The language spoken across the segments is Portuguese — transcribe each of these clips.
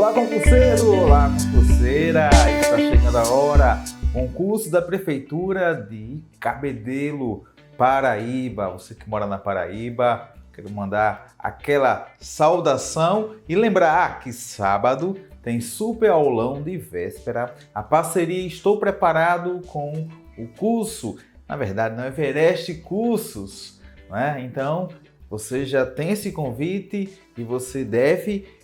Olá, concurseiro! Olá, concurseira! Está chegando a hora. Concurso da Prefeitura de Cabedelo, Paraíba. Você que mora na Paraíba, quero mandar aquela saudação e lembrar que sábado tem super aulão de véspera. A parceria Estou Preparado com o curso, na verdade não é Everest Cursos, né? Então você já tem esse convite e você deve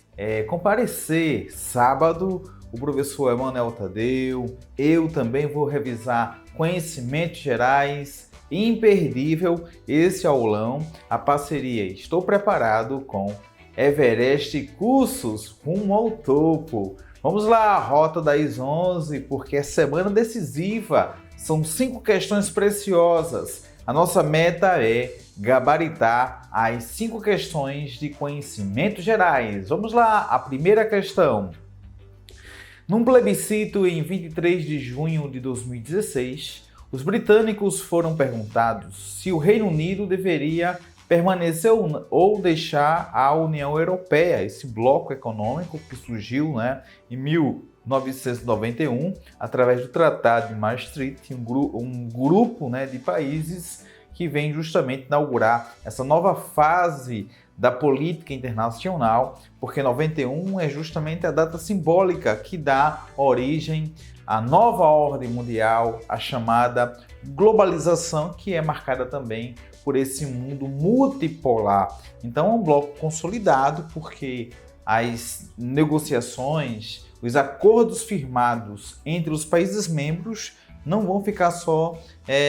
comparecer sábado. O professor Emanuel Tadeu, eu também vou revisar conhecimentos gerais, imperdível esse aulão, a parceria Estou Preparado com Everest Cursos rumo ao topo. Vamos lá, Rota das 11, porque é semana decisiva, são 5 questões preciosas. A nossa meta é gabaritar as 5 questões de conhecimentos gerais. Vamos lá, a primeira questão. Num plebiscito em 23 de junho de 2016, os britânicos foram perguntados se o Reino Unido deveria permanecer ou deixar a União Europeia, esse bloco econômico que surgiu, em 1991, através do Tratado de Maastricht, um grupo de países que vem justamente inaugurar essa nova fase da política internacional, porque 91 é justamente a data simbólica que dá origem à nova ordem mundial, a chamada globalização, que é marcada também por esse mundo multipolar. Então é um bloco consolidado, porque as negociações, os acordos firmados entre os países membros não vão ficar só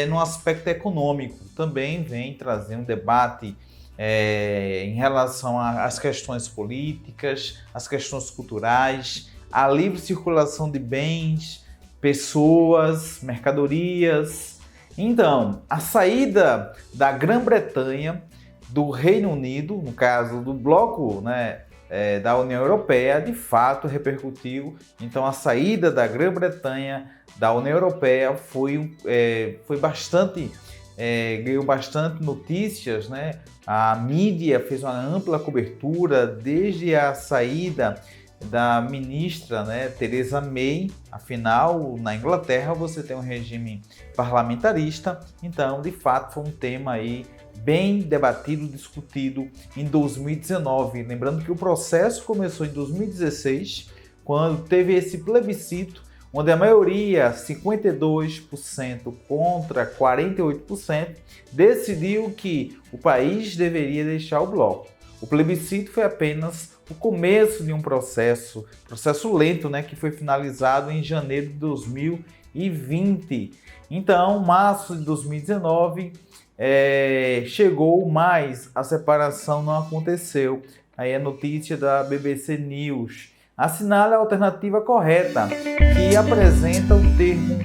no aspecto econômico, também vem trazer um debate em relação às questões políticas, às questões culturais, a livre circulação de bens, pessoas, mercadorias. Então, a saída da Grã-Bretanha do Reino Unido, no caso do bloco da União Europeia, de fato repercutiu. Então, a saída da Grã-Bretanha da União Europeia foi bastante, ganhou bastante notícias, A mídia fez uma ampla cobertura desde a saída da ministra, Theresa May. Afinal, na Inglaterra você tem um regime parlamentarista, então de fato foi um tema aí bem debatido, discutido em 2019. Lembrando que o processo começou em 2016, quando teve esse plebiscito, onde a maioria, 52% contra 48%, decidiu que o país deveria deixar o bloco. O plebiscito foi apenas o começo de um processo lento, que foi finalizado em janeiro de 2020. Então, março de 2019, chegou, mas a separação não aconteceu. Aí a notícia da BBC News. Assinale a alternativa correta, que apresenta o termo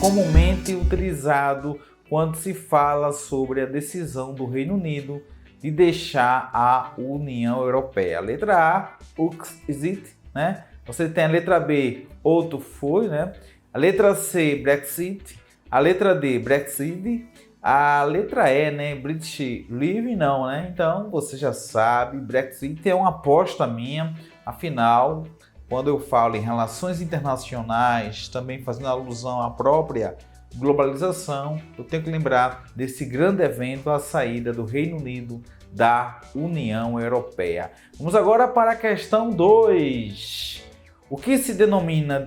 comumente utilizado quando se fala sobre a decisão do Reino Unido de deixar a União Europeia. A letra A, Brexit, Você tem a letra B, outro foi, A letra C, Brexit. A letra D, Brexit. A letra E, British Leave, não, Então, você já sabe, Brexit é uma aposta minha. Afinal, quando eu falo em relações internacionais, também fazendo alusão à própria globalização, eu tenho que lembrar desse grande evento, a saída do Reino Unido da União Europeia. Vamos agora para a questão 2. O que se denomina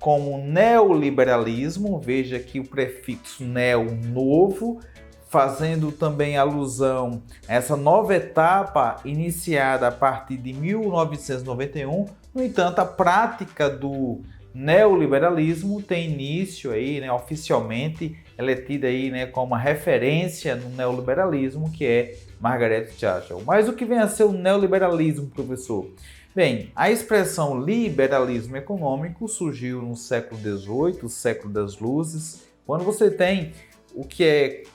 como neoliberalismo? Veja aqui o prefixo neo, novo, fazendo também alusão a essa nova etapa iniciada a partir de 1991. No entanto, a prática do neoliberalismo tem início aí, oficialmente, ela é tida aí, como uma referência no neoliberalismo, que é Margaret Thatcher. Mas o que vem a ser o neoliberalismo, professor? Bem, a expressão liberalismo econômico surgiu no século XVIII, o século das luzes, quando você tem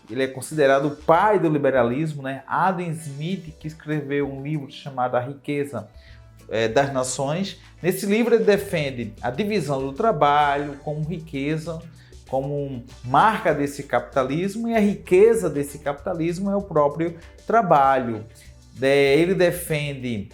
ele é considerado o pai do liberalismo, Adam Smith, que escreveu um livro chamado A Riqueza das Nações. Nesse livro ele defende a divisão do trabalho como riqueza, como marca desse capitalismo, e a riqueza desse capitalismo é o próprio trabalho. Ele defende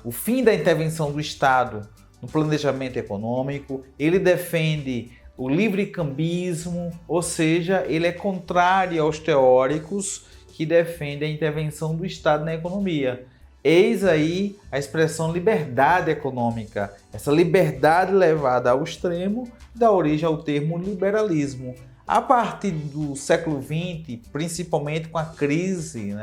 o fim da intervenção do Estado no planejamento econômico, ele defende o livrecambismo, ou seja, ele é contrário aos teóricos que defendem a intervenção do Estado na economia. Eis aí a expressão liberdade econômica. Essa liberdade levada ao extremo dá origem ao termo liberalismo. A partir do século XX, principalmente com a crise,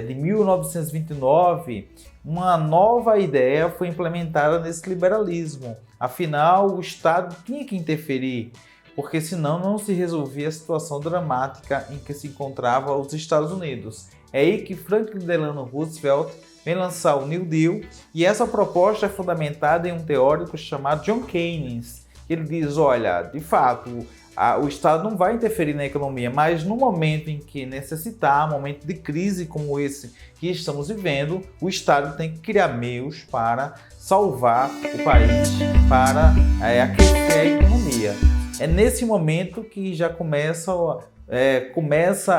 de 1929, uma nova ideia foi implementada nesse liberalismo. Afinal, o Estado tinha que interferir, porque senão não se resolvia a situação dramática em que se encontrava os Estados Unidos. É aí que Franklin Delano Roosevelt vem lançar o New Deal, e essa proposta é fundamentada em um teórico chamado John Keynes. Ele diz, olha, de fato, o Estado não vai interferir na economia, mas no momento em que necessitar, momento de crise como esse que estamos vivendo, o Estado tem que criar meios para salvar o país, para aquecer a economia. É nesse momento que já começa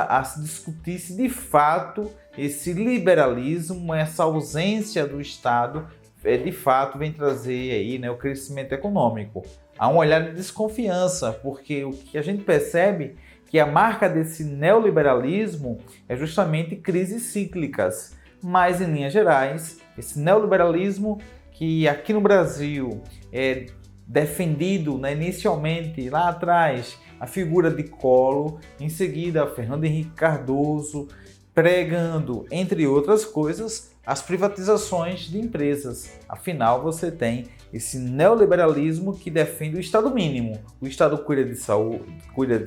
a se discutir se de fato esse liberalismo, essa ausência do Estado, de fato vem trazer aí, o crescimento econômico. Há um olhar de desconfiança, porque o que a gente percebe que a marca desse neoliberalismo é justamente crises cíclicas. Mas, em linhas gerais, esse neoliberalismo que aqui no Brasil é defendido, inicialmente, lá atrás, a figura de Collor, em seguida Fernando Henrique Cardoso, pregando, entre outras coisas, as privatizações de empresas. Afinal, você tem esse neoliberalismo que defende o Estado mínimo. O Estado cuida de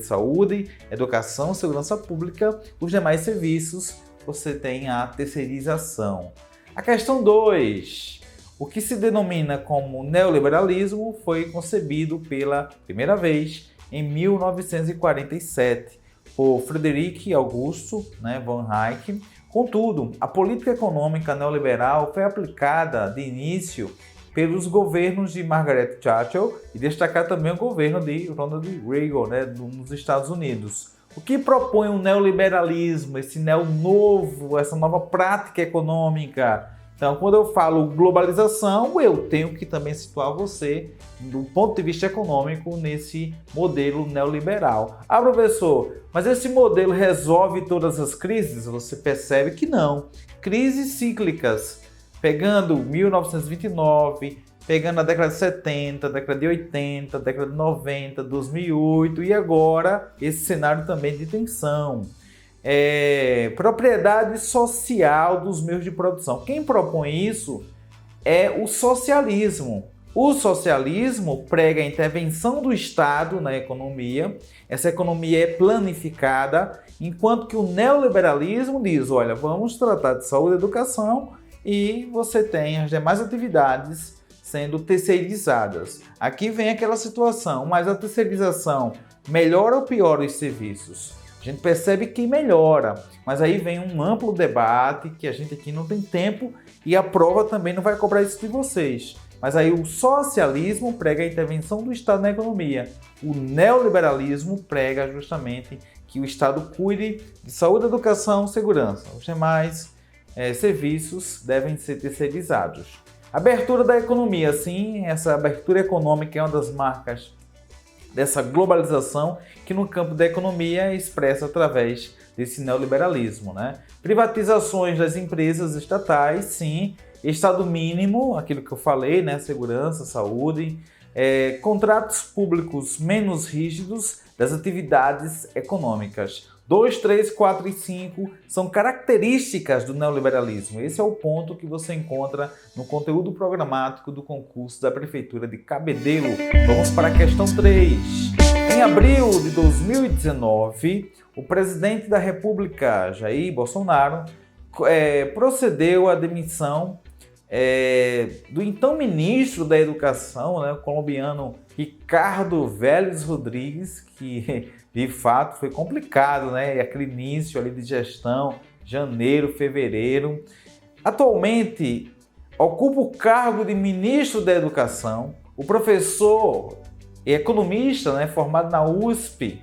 saúde, educação, segurança pública, os demais serviços, você tem a terceirização. A questão 2. O que se denomina como neoliberalismo foi concebido pela primeira vez em 1947 por Frederic Augusto von Hayek. Contudo, a política econômica neoliberal foi aplicada de início pelos governos de Margaret Thatcher e destacar também o governo de Ronald Reagan, nos Estados Unidos. O que propõe o neoliberalismo, esse neo-novo, essa nova prática econômica? Então, quando eu falo globalização, eu tenho que também situar você, do ponto de vista econômico, nesse modelo neoliberal. Professor, mas esse modelo resolve todas as crises? Você percebe que não. Crises cíclicas, pegando 1929, pegando a década de 70, década de 80, década de 90, 2008 e agora esse cenário também de tensão. Propriedade social dos meios de produção. Quem propõe isso é o socialismo. O socialismo prega a intervenção do Estado na economia. Essa economia é planificada, enquanto que o neoliberalismo diz, olha, vamos tratar de saúde e educação e você tem as demais atividades sendo terceirizadas. Aqui vem aquela situação, mas a terceirização melhora ou piora os serviços? A gente percebe que melhora, mas aí vem um amplo debate que a gente aqui não tem tempo e a prova também não vai cobrar isso de vocês. Mas aí o socialismo prega a intervenção do Estado na economia. O neoliberalismo prega justamente que o Estado cuide de saúde, educação, segurança. Os demais serviços devem ser terceirizados. Abertura da economia, sim, essa abertura econômica é uma das marcas dessa globalização que no campo da economia é expressa através desse neoliberalismo. Privatizações das empresas estatais, sim, Estado mínimo, aquilo que eu falei, segurança, saúde, contratos públicos menos rígidos das atividades econômicas. 2, 3, 4 e 5 são características do neoliberalismo. Esse é o ponto que você encontra no conteúdo programático do concurso da Prefeitura de Cabedelo. Vamos para a questão 3. Em abril de 2019, o presidente da República, Jair Bolsonaro, procedeu à demissão do então ministro da Educação, o colombiano Ricardo Vélez Rodrigues, que de fato foi complicado, aquele início ali de gestão, janeiro, fevereiro. Atualmente ocupa o cargo de ministro da Educação, o professor e economista, formado na USP.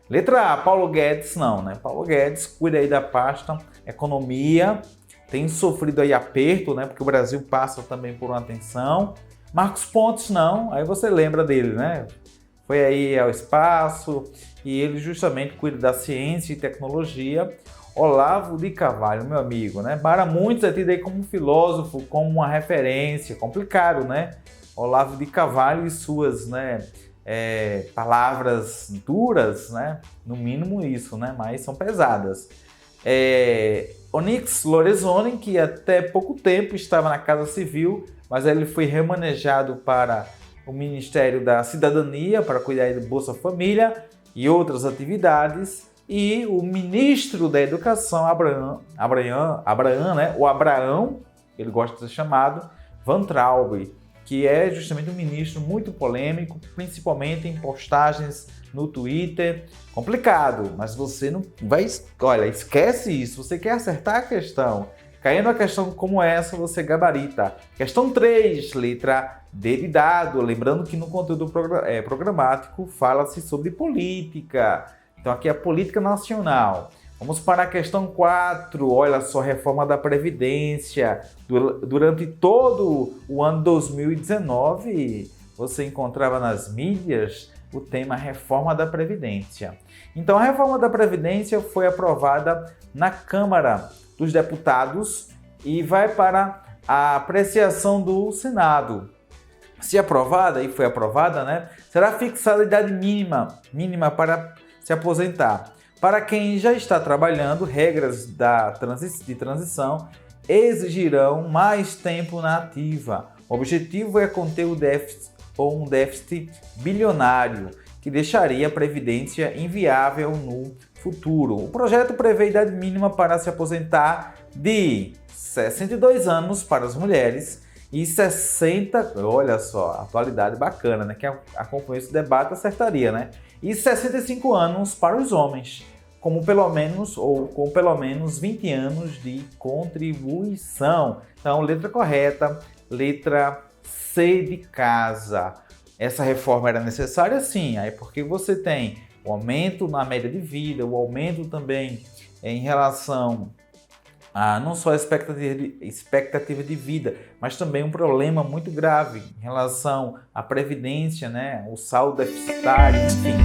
Letra A, Paulo Guedes, não, Paulo Guedes cuida aí da pasta Economia, tem sofrido aí aperto, né? Porque o Brasil passa também por uma tensão. Marcos Pontes não, aí você lembra dele, né? Foi aí ao espaço e ele justamente cuida da ciência e tecnologia. Olavo de Carvalho, meu amigo, né? Para muitos é tido aí como um filósofo, como uma referência, complicado, né? Olavo de Carvalho e suas, né, palavras duras, né? No mínimo isso, né? Mas são pesadas. Onyx Lorenzoni, que até pouco tempo estava na Casa Civil, mas ele foi remanejado para o Ministério da Cidadania para cuidar do Bolsa Família e outras atividades. E o ministro da Educação, Abraham, né? O Abraão, ele gosta de ser chamado, Van Traub, que é justamente um ministro muito polêmico, principalmente em postagens no Twitter. Complicado, mas você não vai... Olha, esquece isso, você quer acertar a questão. Caindo a questão como essa, você gabarita. Questão 3, letra D de dado. Lembrando que no conteúdo programático fala-se sobre política. Então aqui é a política nacional. Vamos para a questão 4. Olha só, reforma da Previdência. Durante todo o ano 2019, você encontrava nas mídias o tema reforma da Previdência. Então a reforma da Previdência foi aprovada na Câmara dos Deputados e vai para a apreciação do Senado. Se aprovada, e foi aprovada, né, será fixada a idade mínima para se aposentar. Para quem já está trabalhando, regras de transição exigirão mais tempo na ativa. O objetivo é conter o déficit ou um déficit bilionário, que deixaria a Previdência inviável no futuro. O projeto prevê idade mínima para se aposentar de 62 anos para as mulheres e 60, olha só, atualidade bacana, né? Quem acompanha esse debate acertaria, né? E 65 anos para os homens, com pelo menos 20 anos de contribuição. Então, letra correta, letra C de casa. Essa reforma era necessária? Sim, aí porque você tem o aumento na média de vida, o aumento também em relação a não só a expectativa de vida, mas também um problema muito grave em relação à previdência, né? O saldo deficitário, enfim.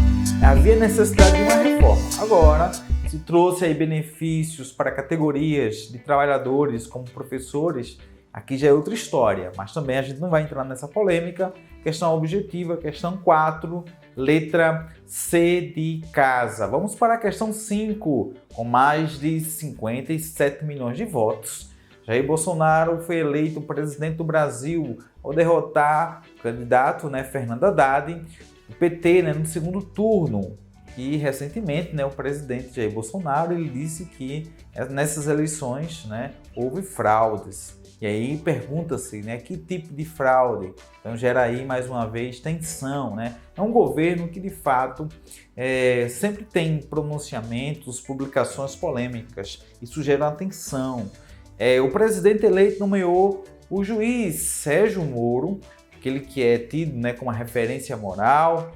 Havia necessidade de uma reforma. Agora, se trouxe aí benefícios para categorias de trabalhadores como professores, aqui já é outra história, mas também a gente não vai entrar nessa polêmica. Questão objetiva, questão 4, letra C de casa. Vamos para a questão 5, com mais de 57 milhões de votos. Jair Bolsonaro foi eleito presidente do Brasil ao derrotar o candidato, né, Fernando Haddad, o PT, né, no segundo turno. E recentemente, né, o presidente Jair Bolsonaro ele disse que nessas eleições, né, houve fraudes. E aí pergunta-se, né, que tipo de fraude? Então gera aí mais uma vez tensão, né? É um governo que de fato sempre tem pronunciamentos, publicações polêmicas. Isso gera uma tensão. O presidente eleito nomeou o juiz Sérgio Moro, aquele que é tido, né, como uma referência moral,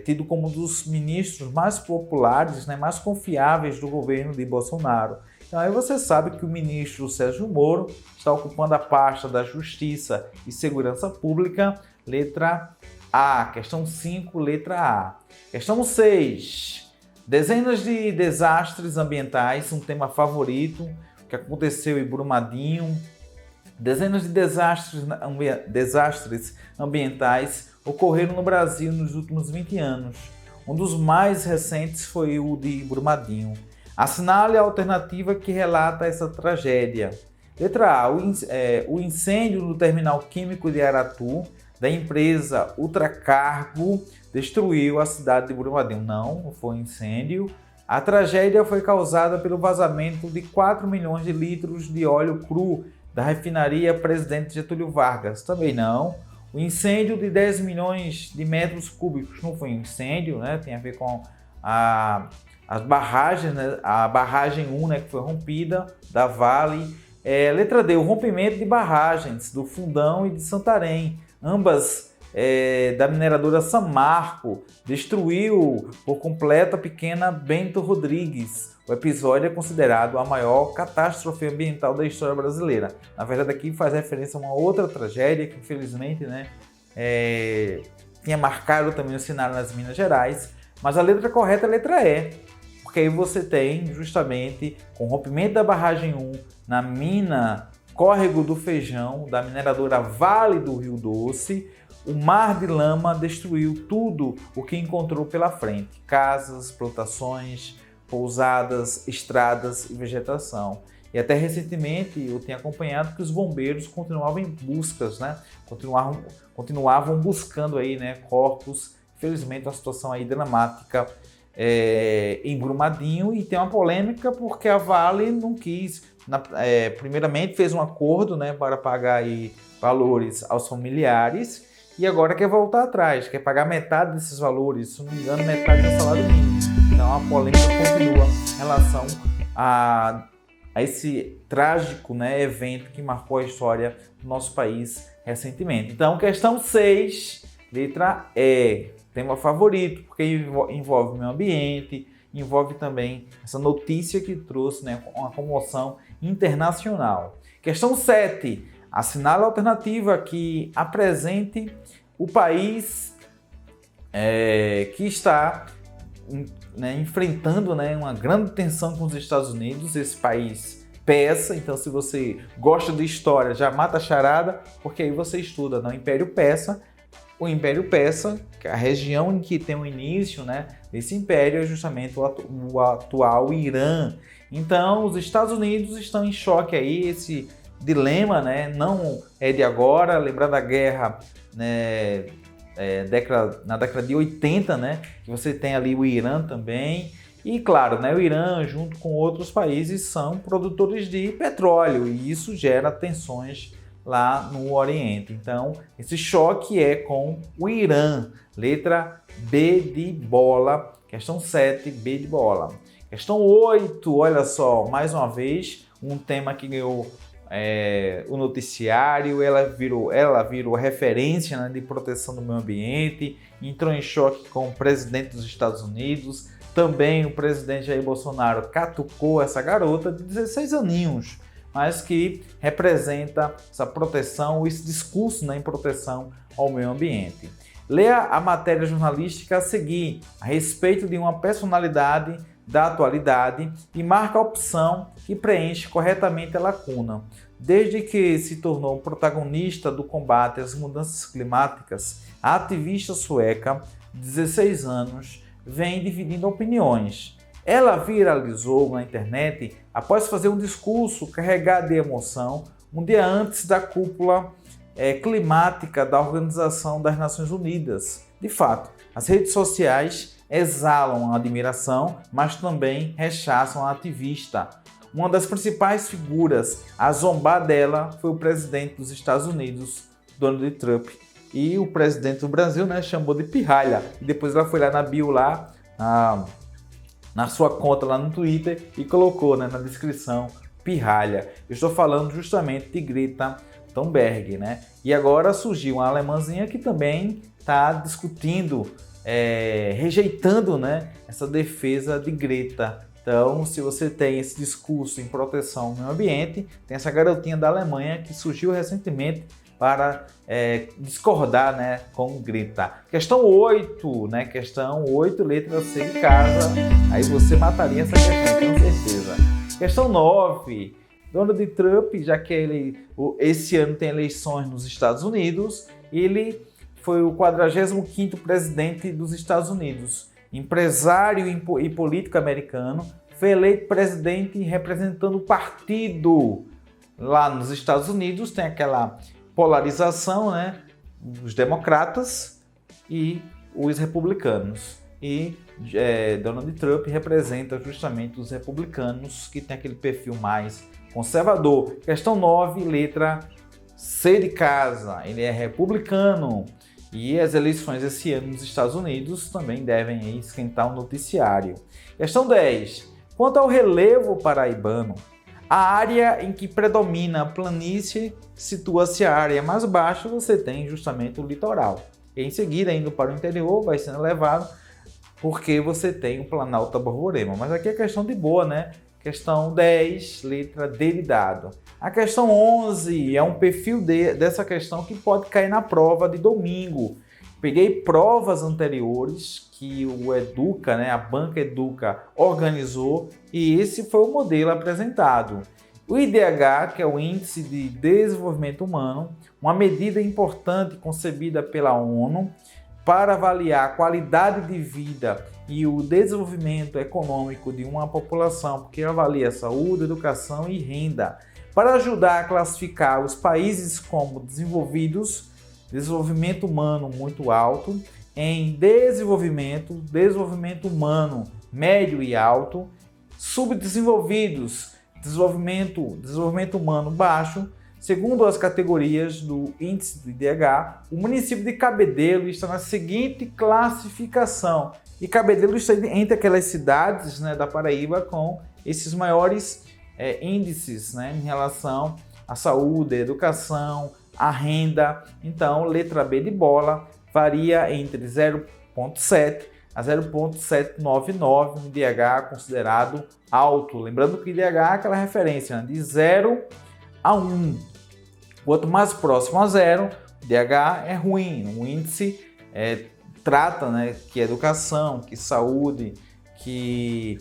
tido como um dos ministros mais populares, né, mais confiáveis do governo de Bolsonaro. Então aí você sabe que o ministro Sérgio Moro está ocupando a pasta da Justiça e Segurança Pública, letra A. Questão 5, letra A. Questão 6. Dezenas de desastres ambientais, um tema favorito, que aconteceu em Brumadinho. Dezenas de desastres ambientais ocorreram no Brasil nos últimos 20 anos. Um dos mais recentes foi o de Brumadinho. Assinale a alternativa que relata essa tragédia. Letra A. O incêndio no terminal químico de Aratu, da empresa Ultracargo, destruiu a cidade de Brumadinho. Não foi incêndio. A tragédia foi causada pelo vazamento de 4 milhões de litros de óleo cru da refinaria Presidente Getúlio Vargas. Também não. O incêndio de 10 milhões de metros cúbicos não foi um incêndio, né? Tem a ver com as barragens, né? A barragem 1, né, que foi rompida, da Vale. Letra D, o rompimento de barragens do Fundão e de Santarém, ambas da mineradora Samarco destruiu por completo a pequena Bento Rodrigues. O episódio é considerado a maior catástrofe ambiental da história brasileira. Na verdade, aqui faz referência a uma outra tragédia que, infelizmente, tinha marcado também o cenário nas Minas Gerais, mas a letra correta é a letra E, porque aí você tem justamente com o rompimento da barragem 1 na mina Córrego do Feijão, da mineradora Vale do Rio Doce, o mar de lama destruiu tudo o que encontrou pela frente: casas, plantações, pousadas, estradas e vegetação. E até recentemente eu tenho acompanhado que os bombeiros continuavam em buscas, continuavam buscando aí, corpos. Infelizmente, uma situação aí dramática em Brumadinho, e tem uma polêmica porque a Vale não quis, primeiramente fez um acordo, para pagar aí valores aos familiares, e agora quer voltar atrás, quer pagar metade desses valores, se não me engano, metade do salário mínimo. Então a polêmica continua em relação a esse trágico, evento que marcou a história do nosso país recentemente. Então, questão 6, letra E, tema favorito, porque envolve o meio ambiente, envolve também essa notícia que trouxe uma comoção internacional. Questão 7, assinale a alternativa que apresente o país que está enfrentando uma grande tensão com os Estados Unidos, esse país persa. Então, se você gosta de história, já mata a charada, porque aí você estuda no Império Persa. O Império Persa, que é a região em que tem o início desse império, é justamente o atual Irã. Então, os Estados Unidos estão em choque aí, esse dilema não é de agora, lembrar da guerra na década de 80, que você tem ali o Irã também. E claro, o Irã, junto com outros países, são produtores de petróleo, e isso gera tensões lá no Oriente. Então, esse choque é com o Irã. Letra B de bola. Questão 7, B de bola. Questão 8, olha só, mais uma vez, um tema que ganhou o noticiário. Ela virou referência de proteção do meio ambiente, entrou em choque com o presidente dos Estados Unidos. Também o presidente Jair Bolsonaro catucou essa garota de 16 aninhos, mas que representa essa proteção, esse discurso em proteção ao meio ambiente. Leia a matéria jornalística a seguir a respeito de uma personalidade da atualidade e marca a opção que preenche corretamente a lacuna. Desde que se tornou protagonista do combate às mudanças climáticas, a ativista sueca, de 16 anos, vem dividindo opiniões. Ela viralizou na internet após fazer um discurso carregado de emoção um dia antes da cúpula climática da Organização das Nações Unidas. De fato, as redes sociais exalam a admiração, mas também rechaçam a ativista. Uma das principais figuras a zombar dela foi o presidente dos Estados Unidos, Donald Trump, e o presidente do Brasil chamou de pirralha. E depois ela foi lá na bio, lá na sua conta lá no Twitter, e colocou na descrição pirralha. Eu estou falando justamente de Greta Thunberg, E agora surgiu uma alemãzinha que também está discutindo, rejeitando, essa defesa de Greta. Então, se você tem esse discurso em proteção ao meio ambiente, tem essa garotinha da Alemanha que surgiu recentemente para discordar com Greta. Questão 8, Questão 8, letra C de casa. Aí você mataria essa questão, com certeza. Questão 9. Donald Trump, já que esse ano tem eleições nos Estados Unidos, ele foi o 45º presidente dos Estados Unidos. Empresário e político americano, foi eleito presidente representando o partido. Lá nos Estados Unidos tem aquela polarização, dos democratas e os republicanos. E Donald Trump representa justamente os republicanos, que tem aquele perfil mais conservador. Questão 9, letra C de casa. Ele é republicano. E as eleições esse ano nos Estados Unidos também devem esquentar o noticiário. Questão 10. Quanto ao relevo paraibano, a área em que predomina a planície situa-se a área mais baixa, você tem justamente o litoral. E em seguida, indo para o interior, vai sendo elevado porque você tem o Planalto da Borborema. Mas aqui é questão de boa, né? Questão 10, letra D de dado. A questão 11 é um perfil dessa questão que pode cair na prova de domingo. Peguei provas anteriores que o Educa, né, a Banca Educa, organizou e esse foi o modelo apresentado. O IDH, que é o Índice de Desenvolvimento Humano, uma medida importante concebida pela ONU para avaliar a qualidade de vida e o desenvolvimento econômico de uma população, porque avalia saúde, educação e renda, para ajudar a classificar os países como desenvolvidos, desenvolvimento humano muito alto, em desenvolvimento humano médio e alto, subdesenvolvidos, desenvolvimento humano baixo. Segundo as categorias do índice do IDH, o município de Cabedelo está na seguinte classificação. E Cabedelo está entre aquelas cidades, né, da Paraíba com esses maiores índices, né, em relação à saúde, à educação, à renda. Então, letra B de bola varia entre 0,7 a 0,799, um IDH considerado alto. Lembrando que o IDH é aquela referência, né, de 0 a 1. Quanto mais próximo a 0, o IDH é ruim. O índice trata, né, que educação, que saúde, que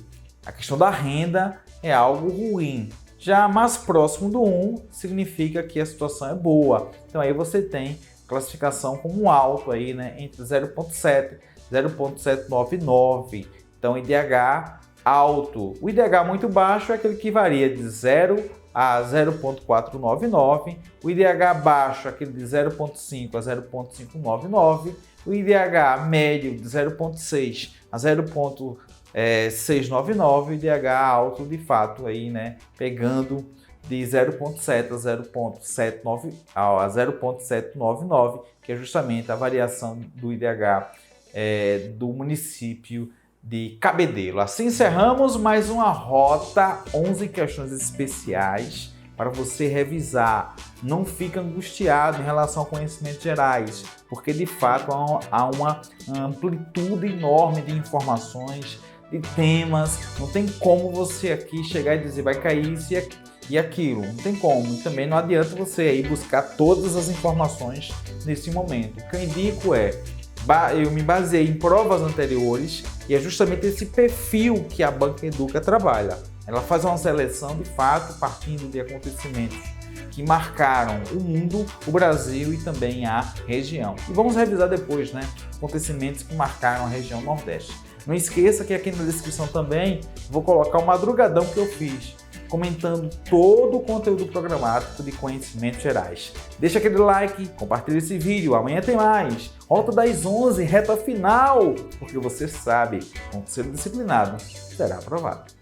a questão da renda é algo ruim. Já mais próximo do 1 significa que a situação é boa. Então aí você tem classificação como alto aí, né, entre 0,7 e 0,799. Então IDH alto. O IDH muito baixo é aquele que varia de 0 a 0,499, o IDH baixo aquele de 0,5 a 0,599, o IDH médio de 0,6 a 0,699, o IDH alto de fato aí, né, pegando de 0,7 a 0,799, que é justamente a variação do IDH do município de Cabedelo. Assim encerramos mais uma rota, 11 questões especiais para você revisar. Não fica angustiado em relação a conhecimentos gerais, porque de fato há uma amplitude enorme de informações, de temas. Não tem como você aqui chegar e dizer vai cair isso e aquilo. Não tem como. E também não adianta você aí buscar todas as informações nesse momento. O que eu indico eu me baseei em provas anteriores e é justamente esse perfil que a Banca Educa trabalha. Ela faz uma seleção de fato partindo de acontecimentos que marcaram o mundo, o Brasil e também a região. E vamos revisar depois, né, acontecimentos que marcaram a região Nordeste. Não esqueça que aqui na descrição também vou colocar o madrugadão que eu fiz, comentando todo o conteúdo programático de conhecimentos gerais. Deixa aquele like, compartilha esse vídeo, amanhã tem mais. Rota das 11, reta final, porque você sabe, com ser disciplinado, será aprovado.